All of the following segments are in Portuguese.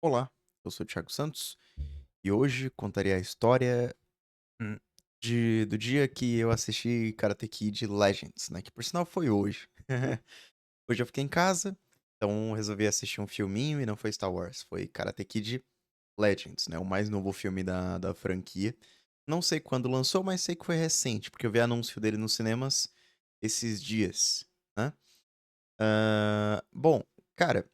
Olá, eu sou o Thiago Santos e hoje contarei a história hum, do dia que eu assisti Karate Kid Legends, né? Que por sinal foi hoje. Hoje eu fiquei em casa, então resolvi assistir um filminho e não foi Star Wars, foi Karate Kid Legends, né? O mais novo filme da franquia. Não sei quando lançou, mas sei que foi recente, porque eu vi anúncio dele nos cinemas esses dias, né? Bom, cara,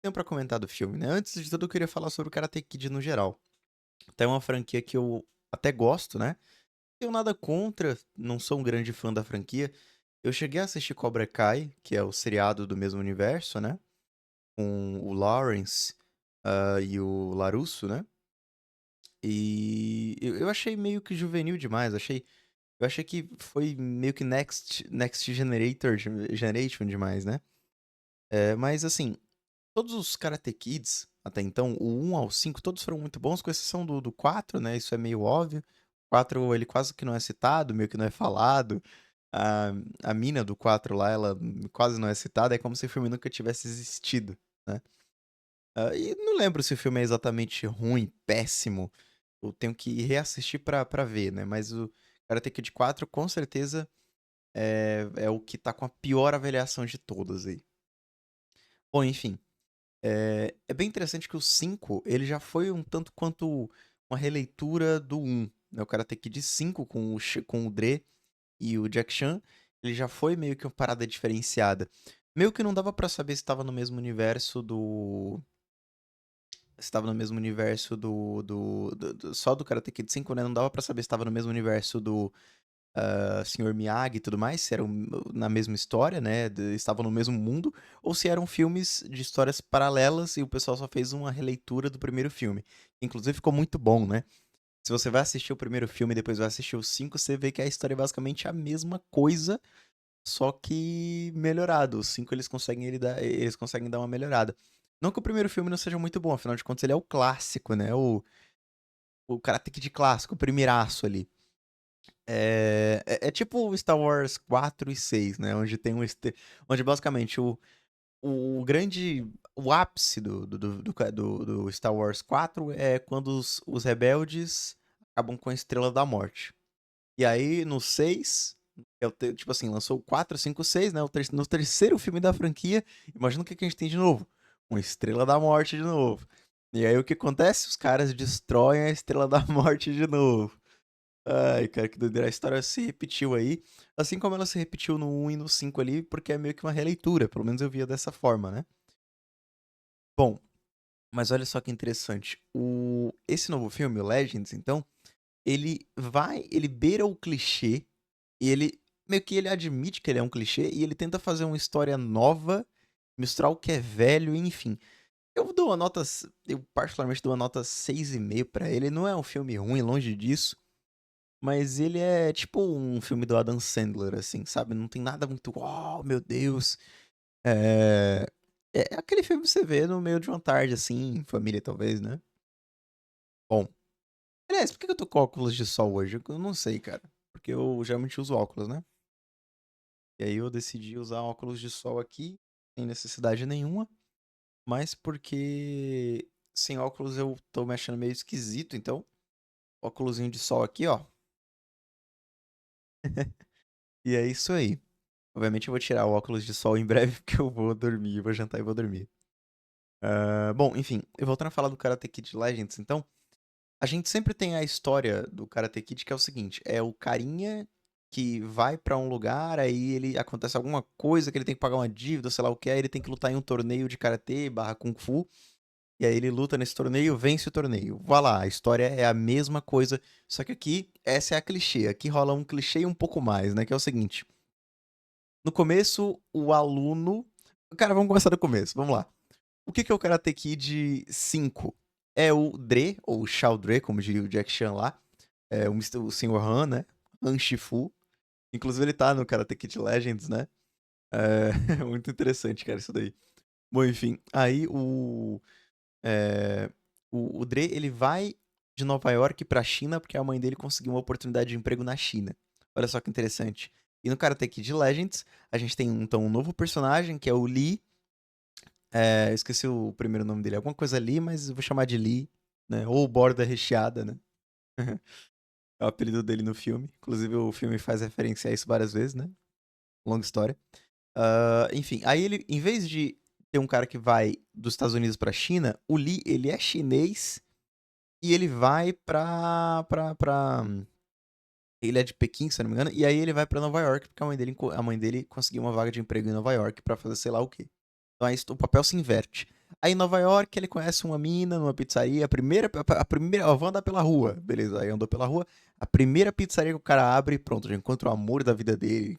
tenho pra comentar do filme, né? Antes de tudo, eu queria falar sobre o Karate Kid no geral. Até uma franquia que eu até gosto, né? Tenho nada contra, não sou um grande fã da franquia. Eu cheguei a assistir Cobra Kai, que é o seriado do mesmo universo, né? Com o Lawrence, e o Larusso, né? E eu achei meio que juvenil demais. Eu achei que foi meio que Next Generation demais, né? Mas assim, todos os Karate Kids, até então, o 1 ao 5, todos foram muito bons, com exceção do 4, né? Isso é meio óbvio. O 4, ele quase que não é citado, meio que não é falado. A, a mina do 4 lá, ela quase não é citada, é como se o filme nunca tivesse existido, né? E não lembro se o filme é exatamente ruim, péssimo. Eu tenho que reassistir pra ver, né? Mas o Karate Kid 4, com certeza, é o que tá com a pior avaliação de todas aí. Bom, enfim. É bem interessante que o 5 ele já foi um tanto quanto uma releitura do um, né? O Karate Kid 5 com o Dre e o Jack Chan, ele já foi meio que uma parada diferenciada. Meio que não dava pra saber se estava no mesmo universo do... Se estava no mesmo universo só do Karate Kid 5, né? Não dava pra saber se estava no mesmo universo do Sr. Miyagi e tudo mais, se eram na mesma história, né? Estavam no mesmo mundo, ou se eram filmes de histórias paralelas e o pessoal só fez uma releitura do primeiro filme. Inclusive ficou muito bom, né? Se você vai assistir o primeiro filme e depois vai assistir o 5, você vê que a história é basicamente a mesma coisa, só que melhorado. O 5 eles conseguem dar uma melhorada. Não que o primeiro filme não seja muito bom, afinal de contas ele é o clássico, né? O Karate Kid clássico, o primeiraço ali. É tipo o Star Wars 4 e 6, né? Onde tem onde basicamente o grande. O ápice do Star Wars 4 é quando os rebeldes acabam com a Estrela da Morte. E aí no 6, tipo assim, lançou o 4, 5, 6, né? No terceiro filme da franquia, imagina o que a gente tem de novo: uma Estrela da Morte de novo. E aí o que acontece? Os caras destroem a Estrela da Morte de novo. Ai, cara, que doideira. A história se repetiu aí, assim como ela se repetiu no um e no 5 ali, porque é meio que uma releitura, pelo menos eu via dessa forma, né? Bom, mas olha só que interessante. Esse novo filme, o Legends, então, ele beira o clichê, e ele meio que ele admite que ele é um clichê, e ele tenta fazer uma história nova, misturar o que é velho, enfim. Eu particularmente dou uma nota 6,5 pra ele. Não é um filme ruim, longe disso. Mas ele é tipo um filme do Adam Sandler, assim, sabe? Não tem nada muito, oh, meu Deus. É... é aquele filme que você vê no meio de uma tarde, assim, em família, talvez, né? Bom, aliás, por que eu tô com óculos de sol hoje? Eu não sei, cara. Porque eu geralmente uso óculos, né? E aí eu decidi usar óculos de sol aqui, sem necessidade nenhuma. Mas porque sem óculos eu tô me achando meio esquisito, então, óculosinho de sol aqui, ó. E é isso aí. Obviamente eu vou tirar o óculos de sol em breve, porque eu vou dormir, vou jantar e vou dormir. Bom, enfim, eu voltando a falar do Karate Kid Legends, então, a gente sempre tem a história do Karate Kid que é o seguinte: é o carinha que vai pra um lugar, aí ele acontece alguma coisa que ele tem que pagar uma dívida, sei lá o que, aí ele tem que lutar em um torneio de karatê barra kung fu, e aí ele luta nesse torneio, vence o torneio. Vá lá, a história é a mesma coisa, só que aqui, essa é a clichê, aqui rola um clichê e um pouco mais, né, que é o seguinte: no começo, o aluno. Cara, vamos começar do começo, vamos lá. O que é o Karate Kid 5? É o Dre, ou Shao Dre, como diria o Jack Chan lá. É o Sr. Han, né? Han Shifu. Inclusive ele tá no Karate Kid Legends, né? Muito interessante, cara, isso daí. Bom, enfim, aí o Dre, ele vai de Nova York pra China porque a mãe dele conseguiu uma oportunidade de emprego na China. Olha só que interessante. E no Karate Kid Legends, a gente tem então um novo personagem, que é o Lee, Eu esqueci o primeiro nome dele. Alguma coisa Lee, mas eu vou chamar de Lee, né? Ou Borda Recheada, né? É o apelido dele no filme. Inclusive, o filme faz referência a isso várias vezes, né? Longa história. Enfim, aí ele, em vez de ter um cara que vai dos Estados Unidos pra China, o Lee, ele é chinês e ele vai pra. Ele é de Pequim, se eu não me engano, e aí ele vai pra Nova York, porque a mãe dele conseguiu uma vaga de emprego em Nova York pra fazer sei lá o quê. Então aí o papel se inverte. Aí em Nova York ele conhece uma mina numa pizzaria, a primeira, ó, vou andar pela rua, beleza, aí andou pela rua, a primeira pizzaria que o cara abre, pronto, já encontra o amor da vida dele.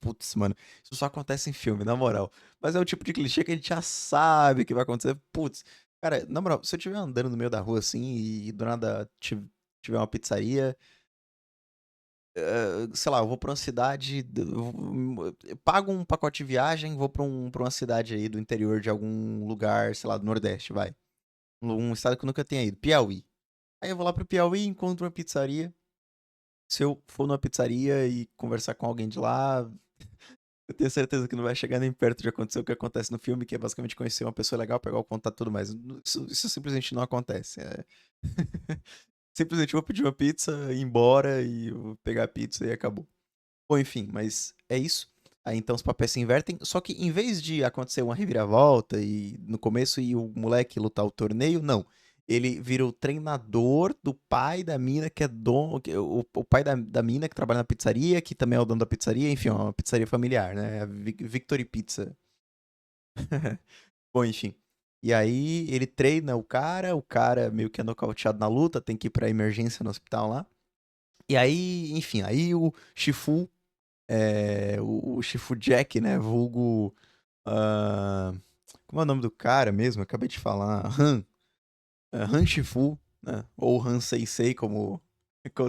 Putz, mano, isso só acontece em filme, na moral. Mas é o tipo de clichê que a gente já sabe que vai acontecer. Putz, cara, na moral, se eu estiver andando no meio da rua assim e do nada tiver uma pizzaria, sei lá, eu vou pra uma cidade, eu pago um pacote de viagem, vou pra uma cidade aí do interior de algum lugar, sei lá, do Nordeste, vai. Um estado que eu nunca tenha ido, Piauí. Aí eu vou lá pro Piauí, encontro uma pizzaria. Se eu for numa pizzaria e conversar com alguém de lá, eu tenho certeza que não vai chegar nem perto de acontecer o que acontece no filme, que é basicamente conhecer uma pessoa legal, pegar o contato e tudo mais. Isso simplesmente não acontece. Simplesmente vou pedir uma pizza, ir embora e vou pegar a pizza e acabou. Bom, enfim, mas é isso. Aí então os papéis se invertem. Só que em vez de acontecer uma reviravolta e no começo e o moleque lutar o torneio, não. Ele vira o treinador do pai da mina que é dono. O pai da mina que trabalha na pizzaria, que também é o dono da pizzaria, enfim, é uma pizzaria familiar, né? A Victory Pizza. Bom, enfim. E aí ele treina o cara meio que é nocauteado na luta, tem que ir pra emergência no hospital lá. E aí, enfim, aí o Shifu o Shifu Jack, né? Vulgo. ah, como é o nome do cara mesmo? Eu acabei de falar. Han Shifu, né? Ou Han Seisei, como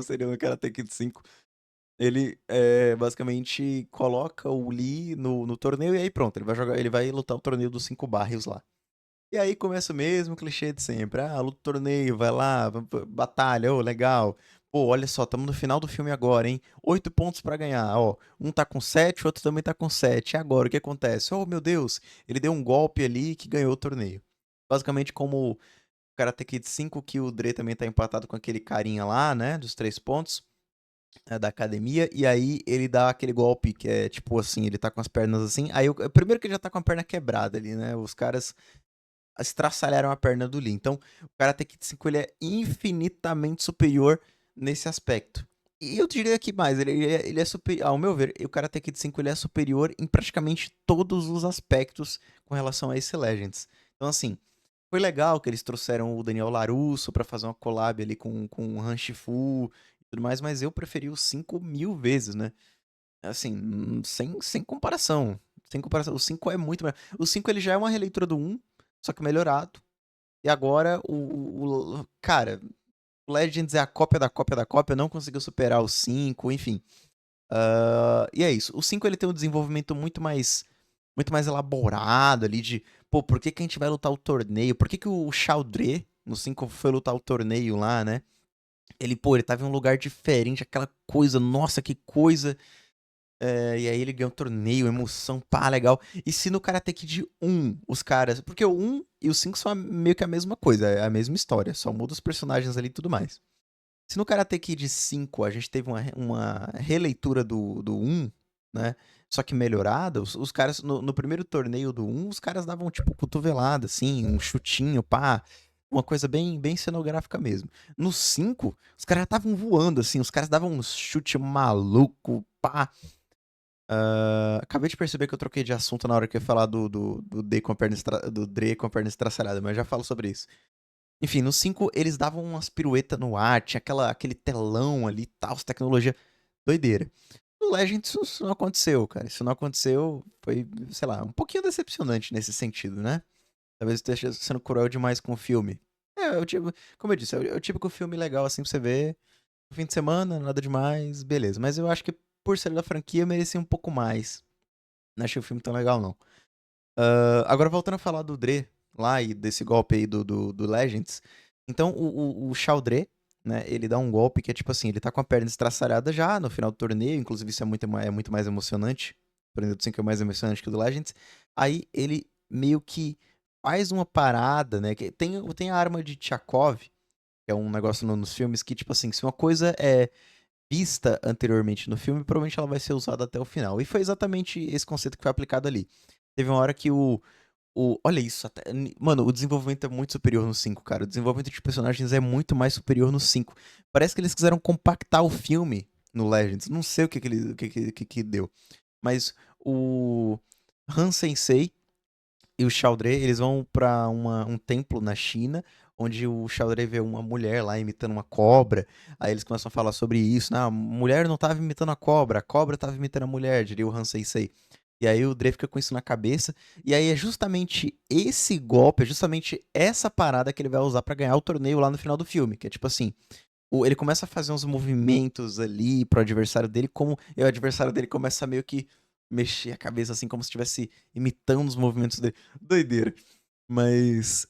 seria no Karate Kid 5. Ele basicamente coloca o Lee no torneio e aí pronto, ele vai lutar o torneio dos 5 barrios lá. E aí começa o mesmo clichê de sempre. Ah, luta o torneio, vai lá, batalha, ô, legal. Pô, olha só, estamos no final do filme agora, hein? 8 pontos pra ganhar, ó. Um tá com 7, o outro também tá com 7. E agora, o que acontece? Oh, meu Deus, ele deu um golpe ali que ganhou o torneio. Basicamente como o Karate Kid 5, que o Dre também tá empatado com aquele carinha lá, né? Dos 3 pontos, da academia. E aí ele dá aquele golpe que é tipo assim, ele tá com as pernas assim. Aí, primeiro que ele já tá com a perna quebrada ali, né? Os caras estraçalharam a perna do Lee. Então, o Karate Kid 5 ele é infinitamente superior nesse aspecto. E eu diria que mais, ele é superior, ao meu ver, o Karate Kid 5 ele é superior em praticamente todos os aspectos com relação a esse Legends. Então, assim, foi legal que eles trouxeram o Daniel LaRusso pra fazer uma collab ali com o Han Shifu e tudo mais, mas eu preferi o 5 mil vezes, né? Assim, sem comparação. Sem comparação. O 5 é muito melhor. O 5 ele já é uma releitura do um, só que melhorado. E agora cara, o Legends é a cópia da cópia da cópia, não conseguiu superar o 5, enfim. E é isso. O 5 ele tem um desenvolvimento muito mais elaborado ali de, pô, por que que a gente vai lutar o torneio? Por que que o Chaldré no 5 foi lutar o torneio lá, né? Ele tava em um lugar diferente, aquela coisa, nossa, que coisa. E aí ele ganha um torneio, emoção, pá, legal. E se no Karate Kid 1, os caras. Porque o 1 e o 5 são meio que a mesma coisa, é a mesma história, só muda os personagens ali e tudo mais. Se no Karate Kid 5 a gente teve uma releitura do 1, né? Só que melhorada, os caras, no primeiro torneio do 1, os caras davam tipo cotovelada, assim, um chutinho, pá. Uma coisa bem, bem cenográfica mesmo. No 5, os caras estavam voando, assim, os caras davam um chute maluco, pá. Acabei de perceber que eu troquei de assunto na hora que eu ia falar do Dre com a perna do Dre com a perna estraçalhada, mas já falo sobre isso. Enfim, no 5 eles davam umas piruetas no ar, tinha aquele telão ali e tal, tecnologia doideira. No Legends isso não aconteceu, cara. Isso não aconteceu, foi, sei lá, um pouquinho decepcionante nesse sentido, né? Talvez eu esteja sendo cruel demais com o filme. Como eu disse, é o típico filme legal assim pra você ver no fim de semana, nada demais, beleza. Mas eu acho que por ser da franquia merecia um pouco mais. Não achei o filme tão legal, não. Agora voltando a falar do Dre lá e desse golpe aí do Legends. Então o Shao Dre, né, ele dá um golpe que é tipo assim, ele tá com a perna estraçalhada já no final do torneio, inclusive isso é muito mais emocionante. O torneio do 5 é mais emocionante que o do Legends. Aí ele meio que faz uma parada, né? Que tem a arma de Tchakov, que é um negócio nos filmes que, tipo assim, se uma coisa é vista anteriormente no filme, provavelmente ela vai ser usada até o final. E foi exatamente esse conceito que foi aplicado ali. Teve uma hora que olha isso, mano, o desenvolvimento é muito superior no 5, cara. O desenvolvimento de personagens é muito mais superior no 5. Parece que eles quiseram compactar o filme no Legends. Não sei o que deu. Mas o Han Sensei e o Chaldrey, eles vão pra um templo na China, onde o Chaldrey vê uma mulher lá imitando uma cobra. Aí eles começam a falar sobre isso. Não, a mulher não tava imitando a cobra tava imitando a mulher, diria o Han Sensei. E aí o Dre fica com isso na cabeça. E aí é justamente esse golpe, é justamente essa parada que ele vai usar pra ganhar o torneio lá no final do filme. Que é tipo assim, ele começa a fazer uns movimentos ali pro adversário dele, e o adversário dele começa a meio que mexer a cabeça assim, como se estivesse imitando os movimentos dele. Doideira. Mas,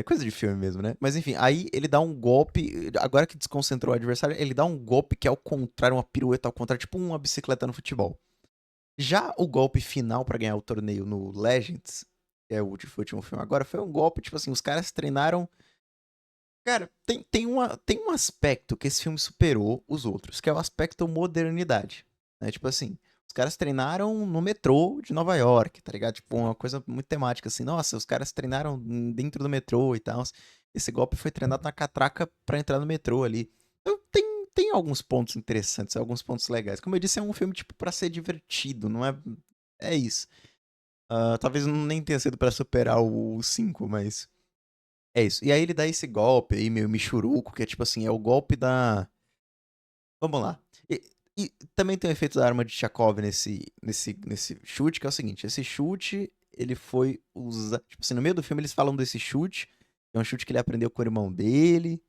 coisa de filme mesmo, né? Mas enfim, aí ele dá um golpe, agora que desconcentrou o adversário, ele dá um golpe que é ao contrário, uma pirueta ao contrário, tipo uma bicicleta no futebol. Já o golpe final pra ganhar o torneio no Legends, que é foi o último filme agora, foi um golpe, tipo assim, os caras treinaram. Cara, tem um aspecto que esse filme superou os outros, que é o aspecto modernidade. Né? Tipo assim, os caras treinaram no metrô de Nova York, tá ligado? Tipo, uma coisa muito temática, assim. Nossa, os caras treinaram dentro do metrô e tal. Esse golpe foi treinado na catraca pra entrar no metrô ali. Então tem alguns pontos interessantes, alguns pontos legais. Como eu disse, é um filme, tipo, pra ser divertido, não é... É isso. Talvez nem tenha sido pra superar o 5, mas... É isso. E aí ele dá esse golpe aí, meio michuruco, que é tipo assim, é o golpe da. Vamos lá. E, e também tem o efeito da arma de Chekhov nesse chute, que é o seguinte: esse chute, ele foi usado. Tipo assim, no meio do filme eles falam desse chute, que é um chute que ele aprendeu com o irmão dele,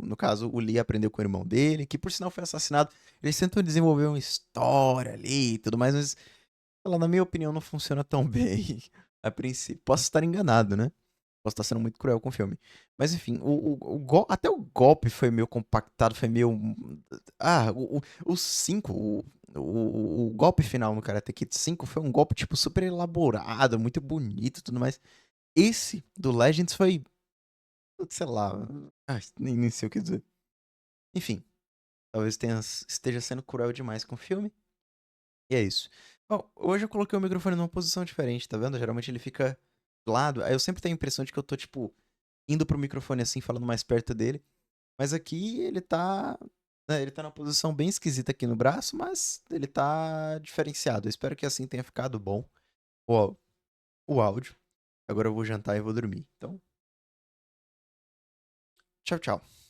no caso, o Lee aprendeu com o irmão dele, que por sinal foi assassinado. Eles tentam desenvolver uma história ali e tudo mais, mas, sei lá, na minha opinião, não funciona tão bem a princípio. Posso estar enganado, né? Posso estar sendo muito cruel com o filme. Mas enfim, até o golpe foi meio compactado, foi meio. Ah, o 5, o golpe final no Karate Kid 5 foi um golpe, tipo, super elaborado, muito bonito e tudo mais. Esse do Legends foi. Sei lá. Nem sei o que dizer. Enfim, talvez esteja sendo cruel demais com o filme. E é isso. Bom, hoje eu coloquei o microfone numa posição diferente, tá vendo? Geralmente ele fica do lado. Aí eu sempre tenho a impressão de que eu tô, tipo, indo pro microfone assim, falando mais perto dele. Mas aqui ele tá. Né, ele tá numa posição bem esquisita aqui no braço, mas ele tá diferenciado. Eu espero que assim tenha ficado bom o, o áudio. Agora eu vou jantar e vou dormir. Então, tchau, tchau.